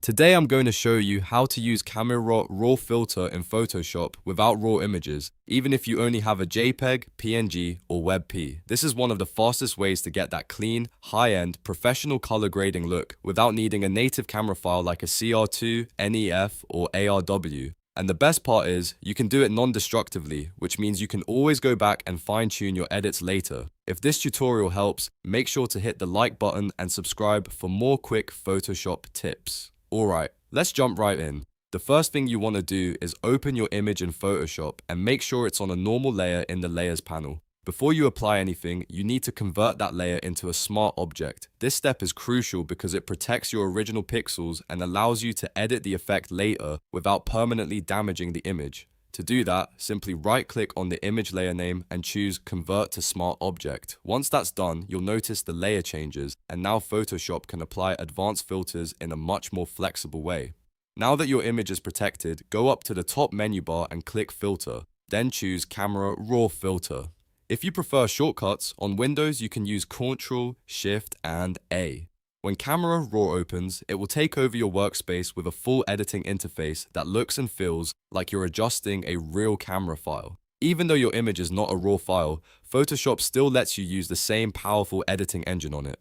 Today I'm going to show you how to use Camera Raw filter in Photoshop without raw images, even if you only have a JPEG, PNG, or WebP. This is one of the fastest ways to get that clean, high-end, professional color grading look without needing a native camera file like a CR2, NEF, or ARW. And the best part is, you can do it non-destructively, which means you can always go back and fine-tune your edits later. If this tutorial helps, make sure to hit the like button and subscribe for more quick Photoshop tips. Alright, let's jump right in. The first thing you want to do is open your image in Photoshop and make sure it's on a normal layer in the Layers panel. Before you apply anything, you need to convert that layer into a smart object. This step is crucial because it protects your original pixels and allows you to edit the effect later without permanently damaging the image. To do that, simply right-click on the image layer name and choose Convert to Smart Object. Once that's done, you'll notice the layer changes, and now Photoshop can apply advanced filters in a much more flexible way. Now that your image is protected, go up to the top menu bar and click Filter, then choose Camera Raw Filter. If you prefer shortcuts, on Windows you can use Ctrl, Shift, and A. When Camera Raw opens, it will take over your workspace with a full editing interface that looks and feels like you're adjusting a real camera file. Even though your image is not a raw file, Photoshop still lets you use the same powerful editing engine on it.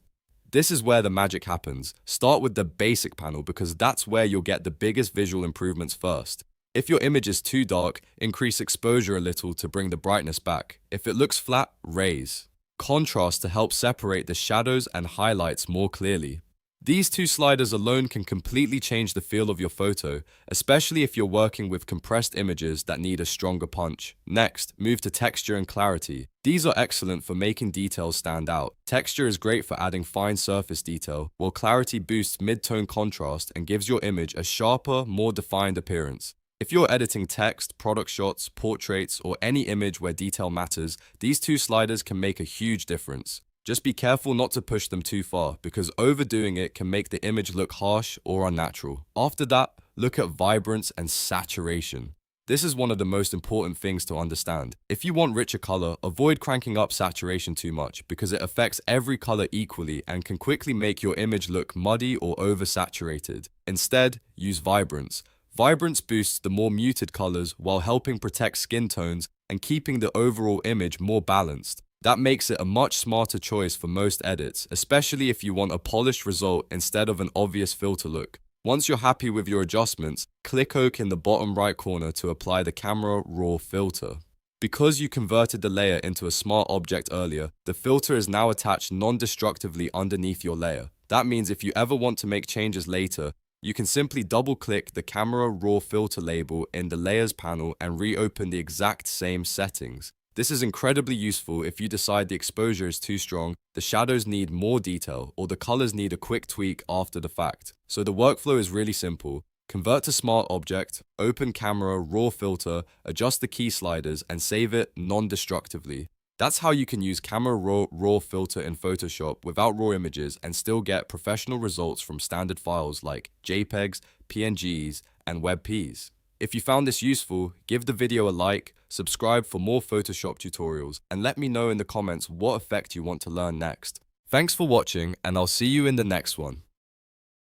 This is where the magic happens. Start with the basic panel because that's where you'll get the biggest visual improvements first. If your image is too dark, increase exposure a little to bring the brightness back. If it looks flat, raise. Contrast to help separate the shadows and highlights more clearly. These two sliders alone can completely change the feel of your photo, especially if you're working with compressed images that need a stronger punch. Next, move to texture and clarity. These are excellent for making details stand out. Texture is great for adding fine surface detail, while clarity boosts mid-tone contrast and gives your image a sharper, more defined appearance. If you're editing text, product shots, portraits, or any image where detail matters, these two sliders can make a huge difference. Just be careful not to push them too far, because overdoing it can make the image look harsh or unnatural. After that, look at vibrance and saturation. This is one of the most important things to understand. If you want richer color, avoid cranking up saturation too much, because it affects every color equally and can quickly make your image look muddy or oversaturated. Instead, use vibrance. Vibrance boosts the more muted colors while helping protect skin tones and keeping the overall image more balanced. That makes it a much smarter choice for most edits, especially if you want a polished result instead of an obvious filter look. Once you're happy with your adjustments, click OK in the bottom right corner to apply the Camera Raw filter. Because you converted the layer into a smart object earlier, the filter is now attached non-destructively underneath your layer. That means if you ever want to make changes later, you can simply double-click the Camera Raw filter label in the Layers panel and reopen the exact same settings. This is incredibly useful if you decide the exposure is too strong, the shadows need more detail, or the colors need a quick tweak after the fact. So the workflow is really simple. Convert to Smart Object, open Camera Raw filter, adjust the key sliders, and save it non-destructively. That's how you can use Camera Raw filter in Photoshop without raw images and still get professional results from standard files like JPEGs, PNGs, and WebPs. If you found this useful, give the video a like, subscribe for more Photoshop tutorials, and let me know in the comments what effect you want to learn next. Thanks for watching, and I'll see you in the next one.